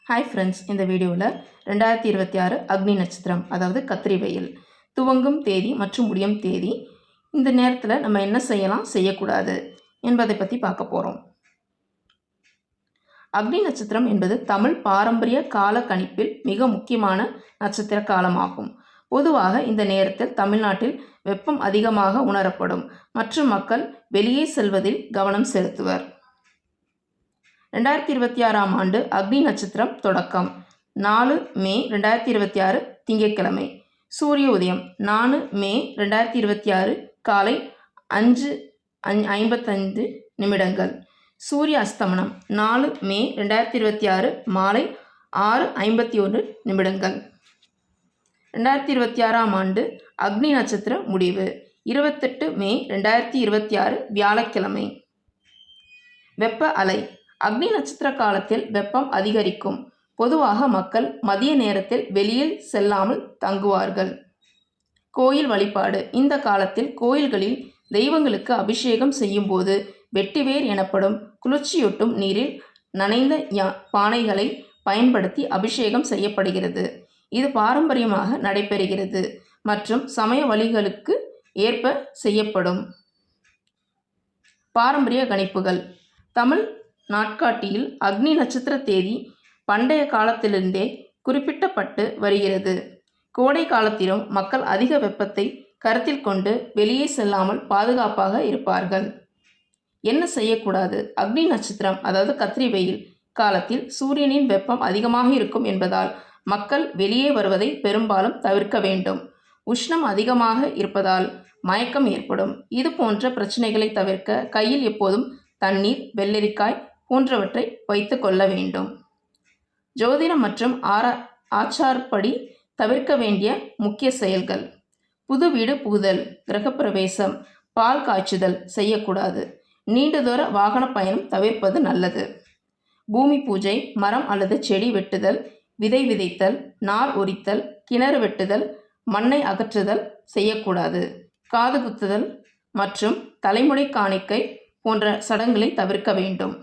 Hi friends, இந்த வீடியோவில் 2026 அக்னி நட்சத்திரம், அதாவது கத்திரி வெயில் துவங்கும் தேதி மற்றும் முடியும் தேதி, இந்த நேரத்தில் நம்ம என்ன செய்யலாம், செய்யக்கூடாது என்பதை பற்றி பார்க்க போகிறோம். அக்னி நட்சத்திரம் என்பது தமிழ் பாரம்பரிய கால கணிப்பில் மிக முக்கியமான நட்சத்திர காலமாகும். பொதுவாக இந்த நேரத்தில் தமிழ்நாட்டில் வெப்பம் அதிகமாக உணரப்படும் மற்றும் மக்கள் வெளியே செல்வதில் கவனம் செலுத்துவர். 2026ஆம் ஆண்டு அக்னி நட்சத்திரம் தொடக்கம் 4 மே 2026 திங்கட்கிழமை. சூரிய உதயம் 4 மே 2026 காலை 5:55. சூரிய அஸ்தமனம் 4 மே 2026 மாலை 6:51. 2026ஆம் ஆண்டு அக்னி நட்சத்திர முடிவு 28 மே 2026 வியாழக்கிழமை. வெப்ப அலை. அக்னி நட்சத்திர காலத்தில் வெப்பம் அதிகரிக்கும். பொதுவாக மக்கள் மதிய நேரத்தில் வெளியில் செல்லாமல் தங்குவார்கள். கோயில் வழிபாடு. இந்த காலத்தில் கோயில்களில் தெய்வங்களுக்கு அபிஷேகம் செய்யும் போது வெட்டிவேர் எனப்படும் குளிர்ச்சியூட்டும் நீரில் நனைந்த பானைகளை பயன்படுத்தி அபிஷேகம் செய்யப்படுகிறது. இது பாரம்பரியமாக நடைபெறுகிறது மற்றும் சமய வழிகளுக்கு ஏற்ப செய்யப்படும். பாரம்பரிய கணிப்புகள். தமிழ் நாட்காட்டியில் அக்னி நட்சத்திர தேதி பண்டைய காலத்திலிருந்தே குறிப்பிடப்பட்டு வருகிறது. கோடை காலத்திலும் மக்கள் அதிக வெப்பத்தை கருத்தில் கொண்டு வெளியே செல்லாமல் பாதுகாப்பாக இருப்பார்கள். என்ன செய்யக்கூடாது? அக்னி நட்சத்திரம், அதாவது கத்திரி வெயில் காலத்தில் சூரியனின் வெப்பம் அதிகமாக இருக்கும் என்பதால் மக்கள் வெளியே வருவதை பெரும்பாலும் தவிர்க்க வேண்டும். உஷ்ணம் அதிகமாக இருப்பதால் மயக்கம் ஏற்படும். இது போன்ற பிரச்சனைகளை தவிர்க்க கையில் எப்போதும் தண்ணீர், வெள்ளரிக்காய் போன்றவற்றை வைத்து கொள்ள வேண்டும். ஜோதிடம் மற்றும் ஆச்சாரப்படி தவிர்க்க வேண்டிய முக்கிய செயல்கள். புது வீடு புகுதல், கிரகப்பிரவேசம், பால் காய்ச்சுதல் செய்யக்கூடாது. நீண்ட தூர வாகன பயணம் தவிர்ப்பது நல்லது. பூமி பூஜை, மரம் அல்லது செடி வெட்டுதல், விதை விதைத்தல், நார் உரித்தல், கிணறு வெட்டுதல், மண்ணை அகற்றுதல் செய்யக்கூடாது. காது குத்துதல் மற்றும் தலைமுடி காணிக்கை போன்ற சடங்குகளை தவிர்க்க வேண்டும்.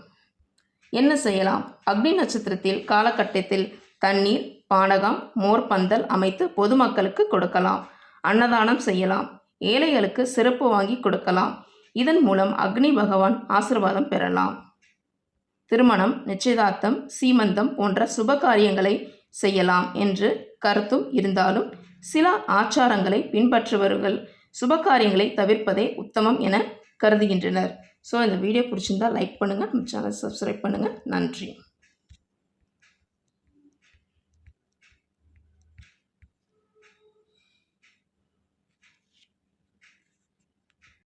என்ன செய்யலாம்? அக்னி நட்சத்திரத்தில் காலகட்டத்தில் தண்ணீர், பானகம், மோர் பந்தல் அமைத்து பொதுமக்களுக்கு கொடுக்கலாம். அன்னதானம் செய்யலாம். ஏழைகளுக்கு சிறப்பு வாங்கி கொடுக்கலாம். இதன் மூலம் அக்னி பகவான் ஆசீர்வாதம் பெறலாம். திருமணம், நிச்சயதார்த்தம், சீமந்தம் போன்ற சுப காரியங்களை செய்யலாம் என்று கருத்தும் இருந்தாலும் சில ஆச்சாரங்களை பின்பற்றுபவர்கள் சுபகாரியங்களை தவிர்ப்பதே உத்தமம் என கருதுகின்றனர். ஸோ இந்த வீடியோ பிடிச்சிருந்தால் லைக் பண்ணுங்கள், நம்ம சேனல் சப்ஸ்கிரைப் பண்ணுங்கள். நன்றி.